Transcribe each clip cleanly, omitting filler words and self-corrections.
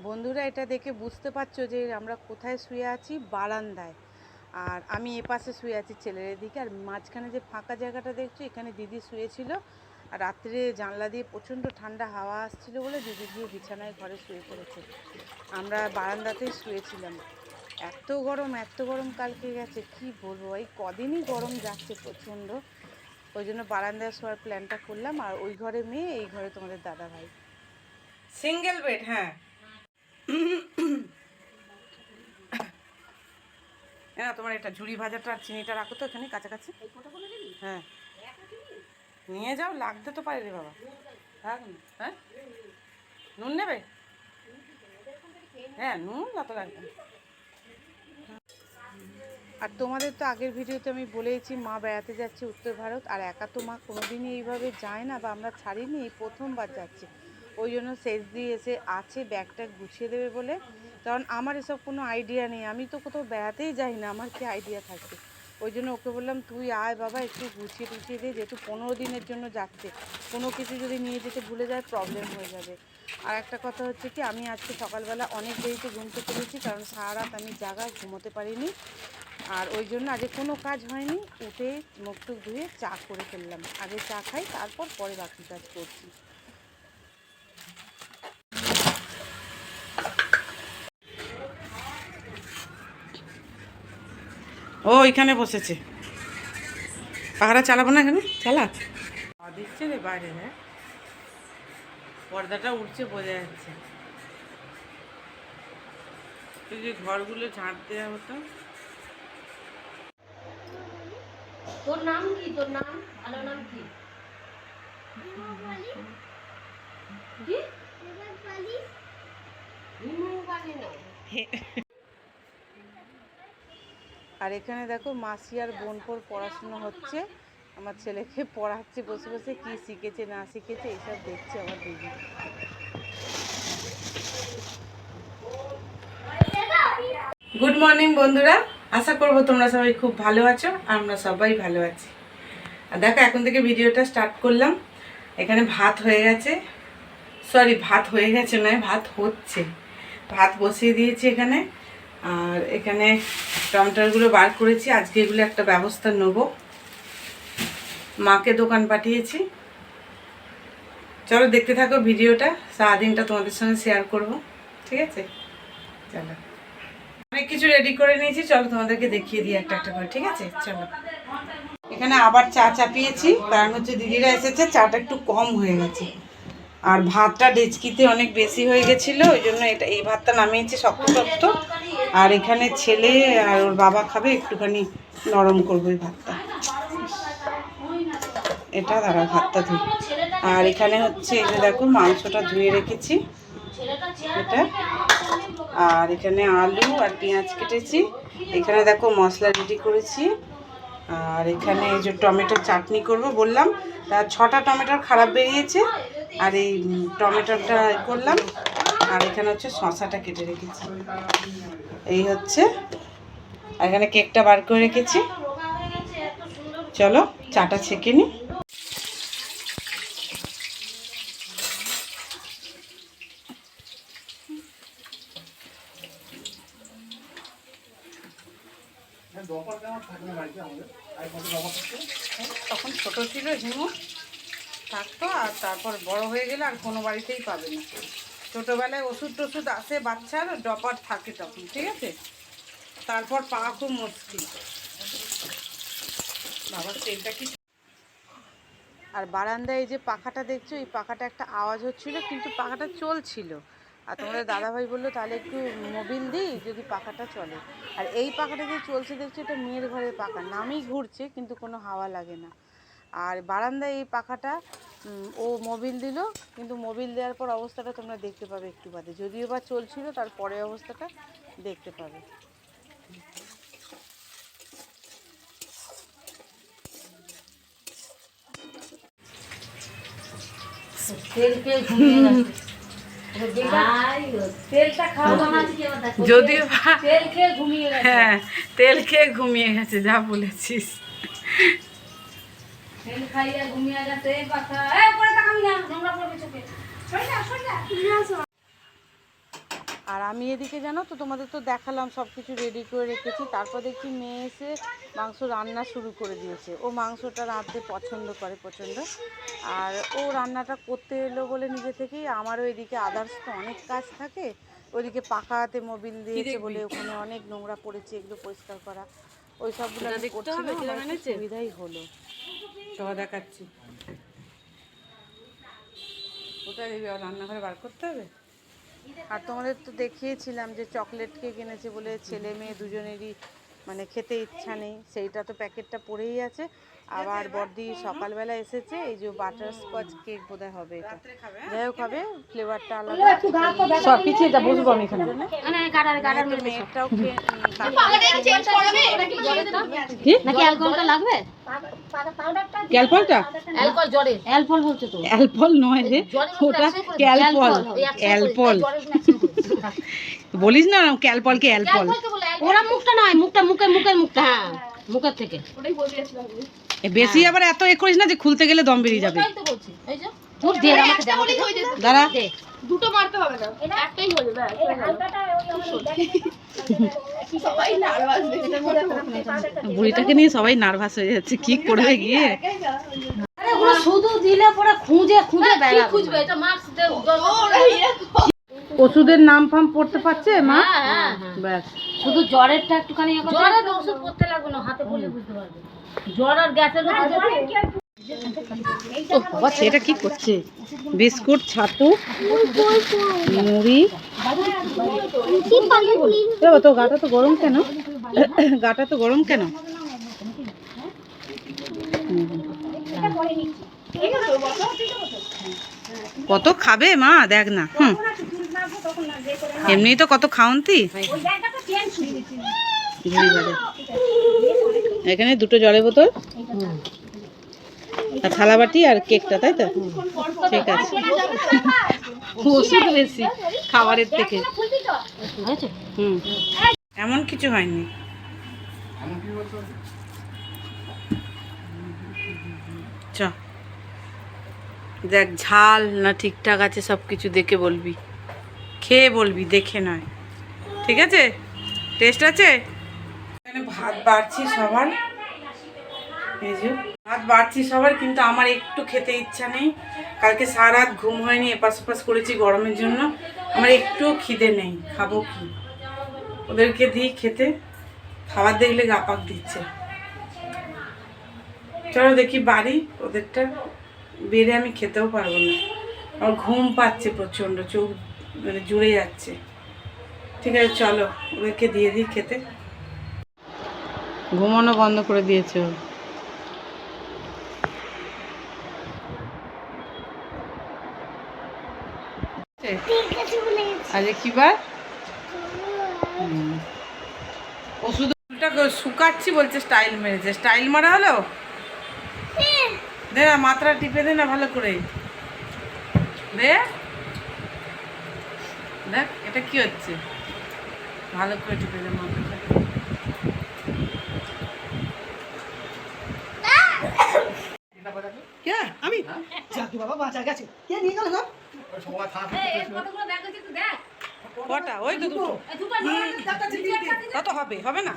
বন্ধুরা, এটা দেখে বুঝতে পারছো যে আমরা কোথায় শুয়ে আছি? বারান্দায়। আর আমি এপাশে শুয়ে আছি ছেলের দিকে, আর মাঝখানে যে ফাঁকা জায়গাটা দেখছো এখানে দিদি শুয়েছিল। আর রাত্রে জানলা দিয়ে প্রচণ্ড ঠান্ডা হাওয়া আসছিল বলে দিদি গিয়ে বিছানায় ঘরে শুয়ে পড়েছে। আমরা বারান্দাতেই শুয়েছিলাম। এত গরম কালকে গেছে, কি বলবো, এই কদিনই গরম যাচ্ছে প্রচণ্ড। ওই জন্য বারান্দায় শোয়ার প্ল্যানটা করলাম। আর ওই ঘরে মেয়ে, এই ঘরে তোমাদের দাদা ভাই। সিঙ্গেল বেড, হ্যাঁ। না, তোমার এটা ঝুড়ি ভাজাটা আর চিনিটা রাখো তো এখানে কাছাকাছি। হ্যাঁ, নিয়ে যাও, লাগতে তো পারে রে বাবা। হ্যাঁ, হ্যাঁ, নুন নেবে? হ্যাঁ, নুন যত লাগবে। আর তোমাদের তো আগের ভিডিওতে আমি বলেইছি মা বেড়াতে যাচ্ছে উত্তর ভারত। আর একা তো মা কোনোদিনই এইভাবে যায় না, বা আমরা ছাড়িনি, এই প্রথমবার যাচ্ছে। ওই জন্য শেষ দিয়ে এসে আছে ব্যাগটা গুছিয়ে দেবে বলে। কারণ আমার এসব কোনো আইডিয়া নেই, আমি তো কোথাও বেড়াতেই যাই না, আমার কি আইডিয়া থাকবে। ওই জন্য ওকে বললাম তুই আয় বাবা, একটু গুছিয়ে টুছিয়ে দে, যেহেতু 15 দিনের জন্য যাচ্ছে। কোনো কিছু যদি নিয়ে যেতে ভুলে যায় প্রবলেম হয়ে যাবে। আর একটা কথা হচ্ছে কি, আমি আজকে সকালবেলা অনেক দেরিতে ঘুম থেকে তুলেছি, কারণ সারা রাত আমি জাগা, ঘুমোতে পারিনি। আর ওই জন্য আজকে কোনো কাজ হয়নি। উঠে মুখ টুক ধুয়ে চা করে ফেললাম, আগে চা খাই, তারপর পরে বাকি কাজ করছি। ও এখানে বসেছে, পাহারা চালাবো না, এখানে চালা দিচ্ছে রে বাইরে। হ্যাঁ, পর্দাটা উঠছে, বোঝা যাচ্ছে। যদি ঘরগুলো ঝাঁট দেওয়া হতো। তোর নাম কি? তোর নাম ভালো নাম কি? আর এখানে দেখো মাসি আর বোনপোর পড়াশোনা হচ্ছে। আমার ছেলেকে পড়াচ্ছে বসে বসে, কি শিখেছে না শিখেছে এইসব দেখছে আমার দিদি। গুড মর্নিং বন্ধুরা, আশা করবো তোমরা সবাই খুব ভালো আছো। আমরা সবাই ভালো আছি। আর দেখো, এখন থেকে ভিডিওটা স্টার্ট করলাম। এখানে ভাত হয়ে গেছে, সরি ভাত হয়ে গেছে নয়, ভাত হচ্ছে। ভাত বসিয়ে দিয়েছি এখানে। আর এখানে টমেটোগুলো বার করেছি, আজকে এগুলো একটা ব্যবস্থা নেবো। মাকে দোকান পাঠিয়েছি। চলো দেখতে থাকো ভিডিওটা, সারাদিনটা তোমাদের সঙ্গে শেয়ার করব, ঠিক আছে? চলো, অনেক কিছু রেডি করে নিয়েছি, চলো তোমাদেরকে দেখিয়ে দিই একটা একটা করে, ঠিক আছে? চলো। এখানে আবার চা চাপিয়েছি, কারণ হচ্ছে দিদিরা এসেছে, চাটা একটু কম হয়ে গেছে। আর ভাতটা ডেচকিতে অনেক বেশি হয়ে গেছিলো, ওই জন্য এই ভাতটা নামিয়েছি শক্ত শক্ত। আর এখানে ছেলে আর ওর বাবা খাবে, একটুখানি নরম করবো এই ভাতটা। এটা দাঁড়া, ভাতটা ধুই। আর এখানে হচ্ছে এই যে দেখো, মাংসটা ধুয়ে রেখেছি এটা। আর এখানে আলু আর পেঁয়াজ কেটেছি। এখানে দেখো মশলা রেডি করেছি। আর এখানে এই যে টমেটোর চাটনি করব বললাম, তা 6টা টমেটোর খারাপ বেরিয়েছে। আর এই টমেটোটা করলাম। আর এখানে হচ্ছে শসাটা কেটে রেখেছি, এই হচ্ছে। আর এখানে কেকটা বার করে রেখেছি। চলো চাটা ছেঁকে নিই। তখন ছোট ছিল হিমু, থাকতো। আর তারপর বড় হয়ে গেলে আর কোনো বাড়িতেই পাবে না। ছোটোবেলায় ওষুধ টষুধ আসে বাচ্চার, ডপার থাকে তখন, ঠিক আছে? তারপর পাওয়া খুব মুশকিল। বাবার তেলটা কি। আর বারান্দায় এই যে পাখাটা দেখছো, এই পাখাটা একটা আওয়াজ হচ্ছিল, কিন্তু পাখাটা চলছিল। আর তোমাদের দাদাভাই বললো তাহলে একটু মোবিল দিই যদি পাখাটা চলে। আর এই পাখাটা যে চলছে দেখছো, এটা মেয়ের ঘরের পাখা, নামেই ঘুরছে কিন্তু কোনো হাওয়া লাগে না। আর বারান্দায় এই পাখাটা ও মোবিল দিল, কিন্তু মোবিল দেওয়ার পর অবস্থাটা তোমরা দেখতে পাবে একটু বাদে, যদিও বা চলছিল তারপরে অবস্থাটা দেখতে পাবে। যদিও হ্যাঁ, তেল খেয়ে ঘুমিয়ে গেছে, যা বলেছিস। আর আমি এদিকে জানো তো তোমাদের তো দেখালাম সব কিছু রেডি করে রেখেছি। তারপর দেখছি মেয়ে এসে মাংস রান্না শুরু করে দিয়েছে। ও মাংসটা রাঁধতে পছন্দ করে প্রচণ্ড। আর ও রান্নাটা করতে এলো বলে নিজে থেকেই, আমারও এদিকে আদার্স তো অনেক কাজ থাকে। ওইদিকে পাকা হাতে মোবিল দিয়েছে বলে ওখানে অনেক নোংরা পড়েছে, এগুলো পরিষ্কার করা, ওই সবগুলো আমি করছিলাম। আমার একটু সুবিধাই হলো। সব দেখাচ্ছি। কোথায় দেবে, রান্নাঘরে বার করতে হবে। আর তোমাদের তো দেখিয়েছিলাম যে চকলেট কেক এনেছে বলে ছেলে মেয়ে দুজনেরই মানে খেতে ইচ্ছা নেই, সেইটা তো প্যাকেটটা পড়েই আছে। আবার বড়দি সকালবেলা এসেছে, এই যে বাটারস্কচ কেক বোধহয় হবে এটা, যাই হোক হবে, ফ্লেভারটা আলাদা। সব পিছিয়ে যা, বসবো আমি এখানে। মেয়েটাও নাকি অ্যালকোহলটা লাগবে? ক্যালপলটা? অ্যালকোহল জ্বরে অ্যালকোহল বলছে তো। অ্যালপল নয় রে, ওটা ক্যালপল। অ্যালপল বলিস না, ক্যালপলকে অ্যালপল। ওরা মুখটা নয়, মুখটা মুখের মুখটা, হ্যাঁ মুখের থেকে। বেশি আবার এত এ করিস না যে খুলতে গেলে দম বেরিয়ে যাবে। ওটাই তো বলছি। এই যে তোর দে আমাকে দাও। দাঁড়া, দুটো মারতে হবে না, একটাই হয়ে যাবে। সবাই নার্ভাস, বুড়িটাকে নিয়ে সবাই নার্ভাস হয়ে যাচ্ছে, কি করবে গিয়ে। আরে ওরা শুধু দিলে পরে খুঁজে কি খুঁজবে? এটা মাস্ক দে। ওষুধের নাম ফাম পড়তে পারছে মা? হ্যাঁ ব্যাস, শুধু জ্বরেরটা একটুখানি জ্বরের ওষুধ পড়তে লাগবে না, হাতে পড়লে বুঝতে পারবে। জ্বর আর গ্যাসের ওষুধ। ও বাবা, সেটা কি করছে? বিস্কুট, ছাতু, মুড়ি। তো গাটা তো গরম কেন? গাটা তো গরম কেন? কত খাবে মা, দেখ না। এমনি তো কত খাওনতি। এখানে দুটো জলের বোতল আর থালা বাটি আর কেকটা, তাই তো? ঠিক আছে। ওষুধ বেশি খাবারের থেকে। এমন কিছু হয়নি। চ দেখ ঝাল না ঠিকঠাক আছে, সব কিছু দেখে বলবি, খেয়ে বলবি, দেখে নয়। ঠিক আছে? টেস্ট আছে? এখানে ভাত বাড়ছি সবার, এই যে ভাত বাড়ছি সবার, কিন্তু আমার একটু খেতে ইচ্ছা নেই। কালকে সারা রাত ঘুম হয়নি, এপাশ ওপাশ করেছি গরমের জন্য, আমার একটু খিদে নেই। খাবো কি? ওদেরকে দিই খেতে, খাবার দেখলে গাপাক দিচ্ছে। চলো দেখি বাড়ি, ওদেরটা বেড়ে আমি খেতেও পারবো না, আমার ঘুম পাচ্ছে প্রচণ্ড, চোখ মানে জুড়ে যাচ্ছে। ঠিক আছে চলো ওদেরকে দিয়ে দিই খেতে। ঘুমানো বন্ধ করে দিয়েছে ও। আজ কি বার? ওষুধ শুকাচ্ছি বলছে, স্টাইল মেরেছে। স্টাইল মারা হলো? দে না, মাত্রা টিপে দে না ভালো করে। দে, দেখ এটা কি হচ্ছে, ভালো করে টিপে দে মাথাটা। আমি বাবা বাঁচা গেছে, কে নিয়ে গেল? কটা? ওই তো দুটো। কত হবে? হবে না।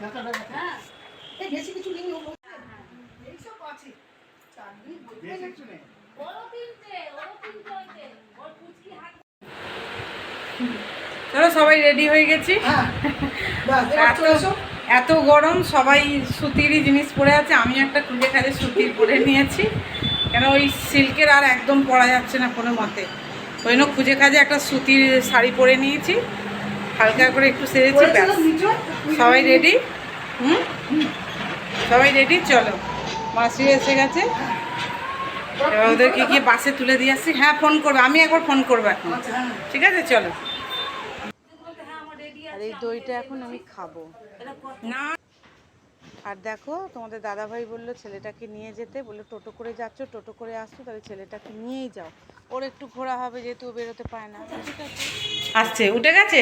চলো সবাই রেডি হয়ে গেছি। এত গরম, সবাই সুতিরই জিনিস পরে আছে, আমি একটা খুঁজে খালি সুতির পরে নিয়েছি, কেন ওই সিল্কের আর একদম পরা যাচ্ছে না কোনো মতে। ওই জন্য খুঁজে খাজে একটা সুতির শাড়ি পরে নিয়েছি, হালকা করে একটু সেরেছি, ব্যাস। সবাই রেডি? সবাই রেডি। চলো, মাসি এসে গেছে, এবার ওদেরকে গিয়ে বাসে তুলে দিয়ে আসছি। হ্যাঁ ফোন করবে, আমি একবার ফোন করবো এখন। ঠিক আছে চলো। আর এই দইটা এখন আমি খাবো না। আর দেখো তোমাদের দাদাভাই বললো ছেলেটাকে নিয়ে যেতে, বললো টোটো করে যাচ্ছ, টোটো করে আসছো, তাহলে ছেলেটাকে নিয়েই যাও, ওর একটু ঘোরা হবে, যেহেতু ও বেরোতে পায় না। আসছে, উঠে গেছে,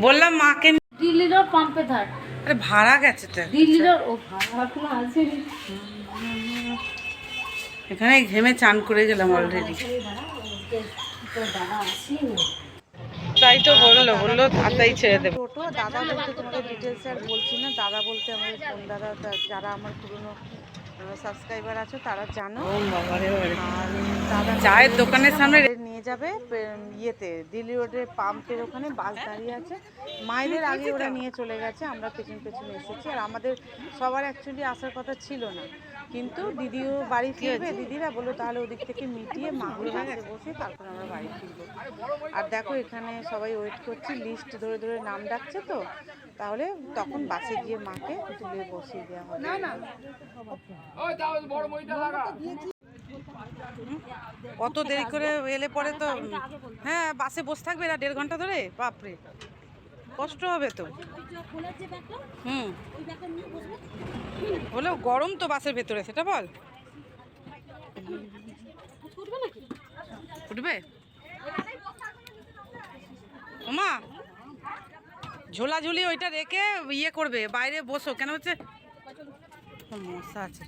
বললাম মাকে। দিল্লির পাম্পে ধার। আরে ভাড়া গেছে তো, দিল্লির ও ভাড়া এখনো আসেনি। এখানে ঘেমে চান করে গেলাম অলরেডি। দাদা আসেনি। তাই তো বললো তাই ছেড়ে দেবে। টোটো দাদা বলতে তোমাদের ডিটেলস আর বলছি না, দাদা বলতে আমাদের কোন দাদা, যারা আমার পুরনো সাবস্ক্রাইবার আছে তারা জানো। আর দাদা চায়ের দোকানের সামনে নিয়ে যাবে ইয়েতে দিল্লি রোডের পাম্পের ওখানে বাস দাঁড়িয়ে আছে। মায়েদের আগে ওরা নিয়ে চলে গেছে, আমরা পেছন পেছনে এসেছি। আর আমাদের সবার অ্যাকচুয়ালি আসার কথা ছিল না, কিন্তু দিদিও বাড়ি ফিরবে, দিদিরা বললো তাহলে ওদিক থেকে মিটিয়ে মাগুর বাসে বসে তারপর আমরা বাড়ি ফিরবো। আর দেখো এখানে সবাই ওয়েট করছি, লিস্ট ধরে ধরে নাম ডাকছে, তো তাহলে তখন বাসে গিয়ে মাকে তুলে বসিয়ে দেওয়া হবে। অত দেরি করে এলে পরে তো হ্যাঁ বাসে বসে থাকবে না 1.5 ঘন্টা ধরে, বাপরে কষ্ট হবে তো। হলেও গরম তো বাসের ভেতরে, সেটা বল। উঠবে ওমা, ঝোলাঝুলি ওইটা রেখে ইয়ে করবে, বাইরে বসো। কেন হচ্ছে মশা আছে।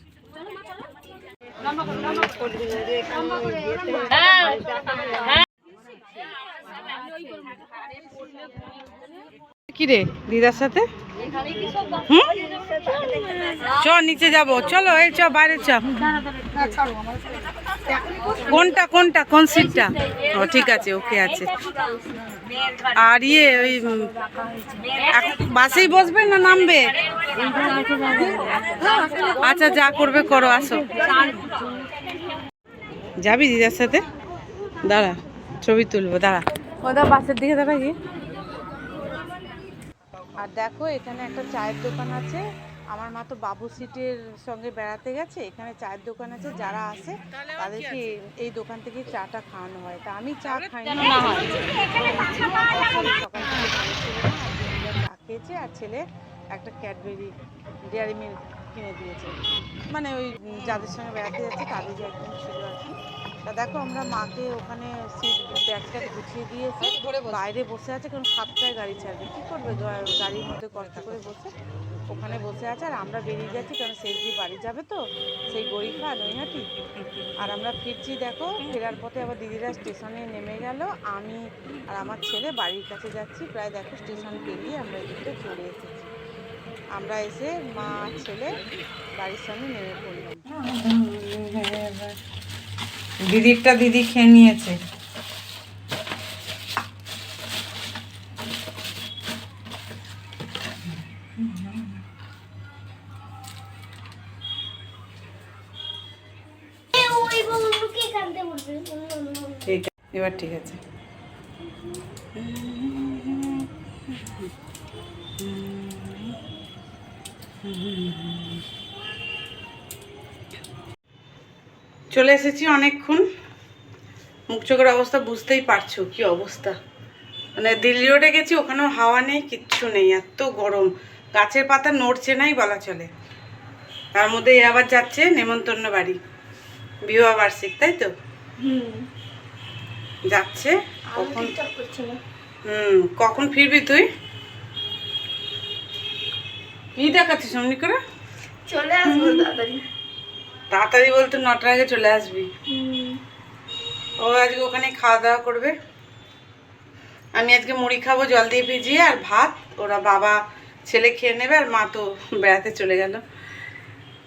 কি রে দিদার সাথে? চ নিচে যাব, চলো এই চ বাইরে চ। কোনটা কোনটা কোন সিটটা? ও ঠিক আছে, ওকে আছে। আর ইয়ে ওই বাসেই বসবে না নামবে? আচ্ছা যা করবে করো, আসো। যাবি দিদার সাথে? দাঁড়া ছবি তুলবো, দাঁড়া। ওটা বাসের দিকে দাঁড়া গিয়ে। আর দেখো এখানে একটা চায়ের দোকান আছে। আমার মা তো বাবু সিটের সঙ্গে বেড়াতে গেছে, এখানে চায়ের দোকান আছে, যারা আসে তাদেরকে এই দোকান থেকে চাটা খাওয়ানো হয়। তা আমি চা খাই না, চা খেয়েছে। আর ছেলে একটা ক্যাডবেরি ডেয়ারি মিল্ক কিনে দিয়েছে, মানে ওই যাদের সঙ্গে বেড়াতে যাচ্ছে তাদের যে একদম ছিল আর কি। তা দেখো আমরা মাকে ওখানে সিট ব্যাগটা গুছিয়ে দিয়েছে, বাইরে বসে আছে, কারণ 7টায় গাড়ি ছাড়বে, কী করবে গাড়ির মধ্যে কষ্ট করে বসে ওখানে বসে আছে। আর আমরা বেরিয়ে যাচ্ছি, কারণ শেষদি বাড়ি যাবে তো, সেই গরিফা নৈহাটি। আর আমরা ফিরছি, দেখো ফেরার পথে আবার দিদিরা স্টেশনে নেমে গেল, আমি আর আমার ছেলে বাড়ির কাছে যাচ্ছি। প্রায় দেখো স্টেশন পেরিয়ে আমরা এদিকটা চলে এসেছি। আমরা এসে মা ছেলে বাড়ির সামনে নেমে পড়লাম। দিদিরটা দিদি খেয়ে নিয়েছে। ঠিক আছে, এবার ঠিক আছে। চলে এসেছি অনেকক্ষণ। মুখ চোখের অবস্থা বুঝতেই পারছো কি অবস্থা। মানে দিল্লি রোডে গেছি, ওখানেও হাওয়া নেই, কিচ্ছু নেই, এত গরম, গাছের পাতা নড়ছে নাই বলা চলে। তার মধ্যে এ আবার যাচ্ছে নেমন্তন্ন বাড়ি, বিবাহ বার্ষিক, তাই তো? যাচ্ছে কখন? কখন ফিরবি তুই? কি দেখাচ্ছিস অমনি করে? চলে আসবো তাড়াতাড়ি। তাড়াতাড়ি বলতে 9টার আগে চলে আসবি। ও আজকে ওখানে খাওয়া দাওয়া করবে। আমি আজকে মুড়ি খাবো জল দিয়ে ভিজিয়ে, আর ভাত। ওরা বাবা ছেলে খেয়ে নেবে, আর মা তো বেড়াতে চলে গেল।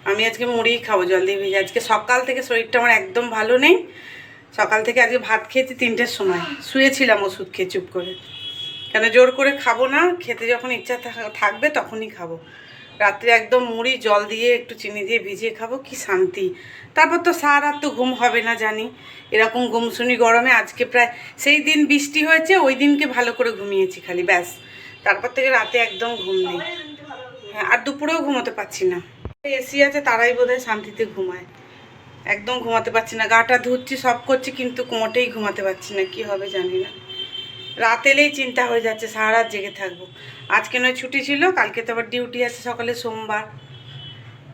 আমি আজকে মুড়ি খাবো জল দিয়ে ভিজে। আজকে সকাল থেকে শরীরটা আমার একদম ভালো নেই। সকাল থেকে আজকে ভাত খেয়েছি 3টের সময়, শুয়েছিলাম ওষুধ খেয়ে চুপ করে। কেন জোর করে খাবো না, খেতে যখন ইচ্ছা থাকবে তখনই খাবো। রাত্রে একদম মুড়ি জল দিয়ে একটু চিনি দিয়ে ভিজিয়ে খাবো, কি শান্তি। তারপর তো সারা রাত তো ঘুম হবে না জানি, এরকম গুমসুনি গরমে। আজকে প্রায় সেই দিন বৃষ্টি হয়েছে, ওই দিনকে ভালো করে ঘুমিয়েছি খালি, ব্যাস। তারপর থেকে রাতে একদম ঘুম নেই। হ্যাঁ, আর দুপুরেও ঘুমোতে পারছি না। এসি আছে তারাই বোধহয় শান্তিতে ঘুমায়, একদম ঘুমাতে পারছি না। গাটা ধুচ্ছি, সব করছি, কিন্তু কোমোটেই ঘুমাতে পারছি না, কি হবে জানি না। রাত এলেই চিন্তা হয়ে যাচ্ছে, সারা রাত জেগে থাকবো। আজকে নয় ছুটি ছিল, কালকে তো আবার ডিউটি আছে সকালে, সোমবার।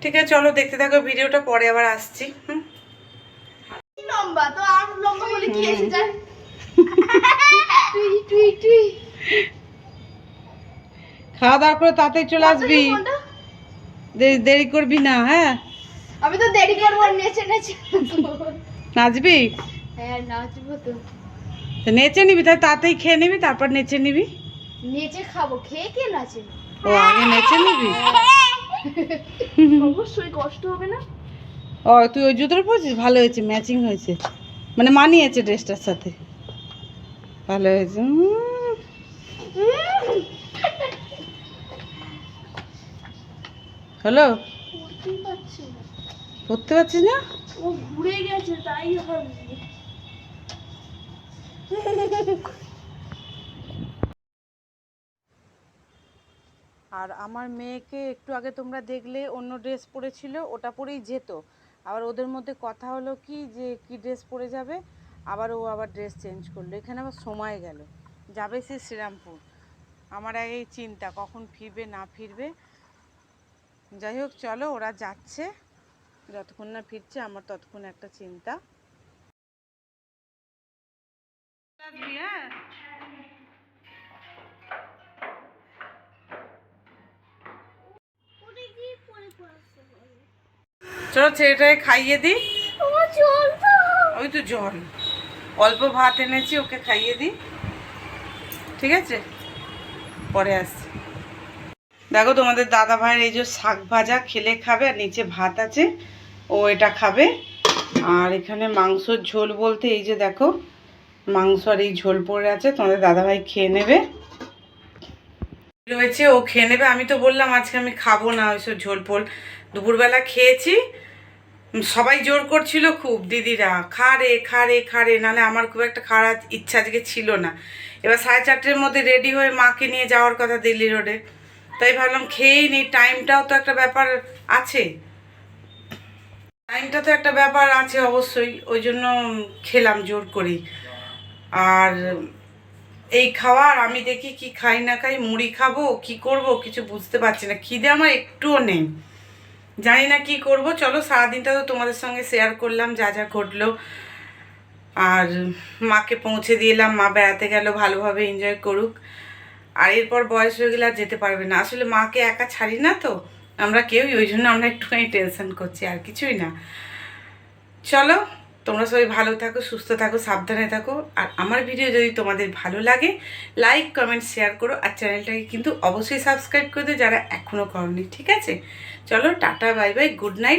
ঠিক আছে চলো দেখতে থাকো ভিডিওটা, পরে আবার আসছি। লম্বা তো, আর লম্বা বলে কি এসে যায়? তুই খাওয়া দাওয়া করে তাড়াতাড়ি চলে আসবি, দেরি করবি না। হ্যাঁ আমি তো দেরি করবো, নেচে নেচে নাচবি? হ্যাঁ নাচবো তো। তো নেচে নিবি, তাই তাতেই খেয়ে নিবি, তারপর নেচে নিবি। নেচে খাবো, খেয়ে কে নাচে? ও আগে নেচে নিবি। অবশ্যই কষ্ট হবে না? ও তুই ওই জুতোটা পরছিস, ভালো হয়েছে, ম্যাচিং হয়েছে, মানে মানিয়েছে ড্রেসটার সাথে, ভালো হয়েছে। হলো, পড়তেই পারছি না। পড়তে পারছিস না? ও ঘুরে গেছে তাই হবে। আর আমার মেয়েকে একটু আগে তোমরা দেখলে অন্য ড্রেস পরেছিল, ওটা পরেই যেত। আবার ওদের মধ্যে কথা হলো কি যে কি ড্রেস পরে যাবে, আবার ও আবার ড্রেস চেঞ্জ করলো। এখানে আবার সময় গেল, যাবে সে শ্রীরামপুর। আমার আগেই চিন্তা কখন ফিরবে না ফিরবে। যাই হোক চলো, ওরা যাচ্ছে, যতক্ষণ না ফিরছে আমার ততক্ষণ একটা চিন্তা। চলো ছেলেটাকে খাইয়ে দিই। ওই তো জল, অল্প ভাত এনেছি, ওকে খাইয়ে দিই, ঠিক আছে? পরে আসছি। দেখো তোমাদের দাদা ভাইয়ের এই যে শাক ভাজা খেলে খাবে, আর নিচে ভাত আছে, ও এটা খাবে। আর এখানে মাংসর ঝোল বলতে এই যে দেখো মাংস আর এই ঝোল পড়ে আছে, তোমাদের দাদা ভাই খেয়ে নেবে রয়েছে, ও খেয়ে নেবে। আমি তো বললাম আজকে আমি খাবো না ওইসব ঝোল পোল, দুপুরবেলা খেয়েছি। সবাই জোর করছিল খুব, দিদিরা খা রে খা রে খা রে, নাহলে আমার খুব একটা খাওয়ার ইচ্ছা আজকে ছিল না। এবার 4:30-এর মধ্যে রেডি হয়ে মাকে নিয়ে যাওয়ার কথা দিল্লি রোডে, তাই ভাবলাম খেয়েই নিই, টাইমটাও তো একটা ব্যাপার আছে, টাইমটা তো একটা ব্যাপার আছে অবশ্যই, ওই জন্য খেলাম জোর করেই। আর এই খাওয়ার আমি দেখি কি খাই না খাই, মুড়ি খাবো কি করব কিছু বুঝতে পারছি না, খিদে আমার একটুও নেই, জানি না কি করব। চলো সারাদিনটা তো তোমাদের সঙ্গে শেয়ার করলাম যা যা ঘটলো, আর মাকে পৌঁছে দিলাম, মা বেড়াতে গেল, ভালোভাবে এনজয় করুক। আর এরপর বয়স হয়ে গেলে আর যেতে পারবে না, আসলে মাকে একা ছাড়ি না তো আমরা কেউই, ওই জন্য আমরা একটুখানি টেনশন করছি, আর কিছুই না। চলো তোমরা সবাই ভালো থাকো, সুস্থ থাকো, সাবধানে থাকো। আর আমার ভিডিও যদি তোমাদের ভালো লাগে লাইক কমেন্ট শেয়ার করো, আর চ্যানেলটাকে কিন্তু অবশ্যই সাবস্ক্রাইব করে দিও যারা এখনও করোনি, ঠিক আছে? চলো tata bye bye, good night.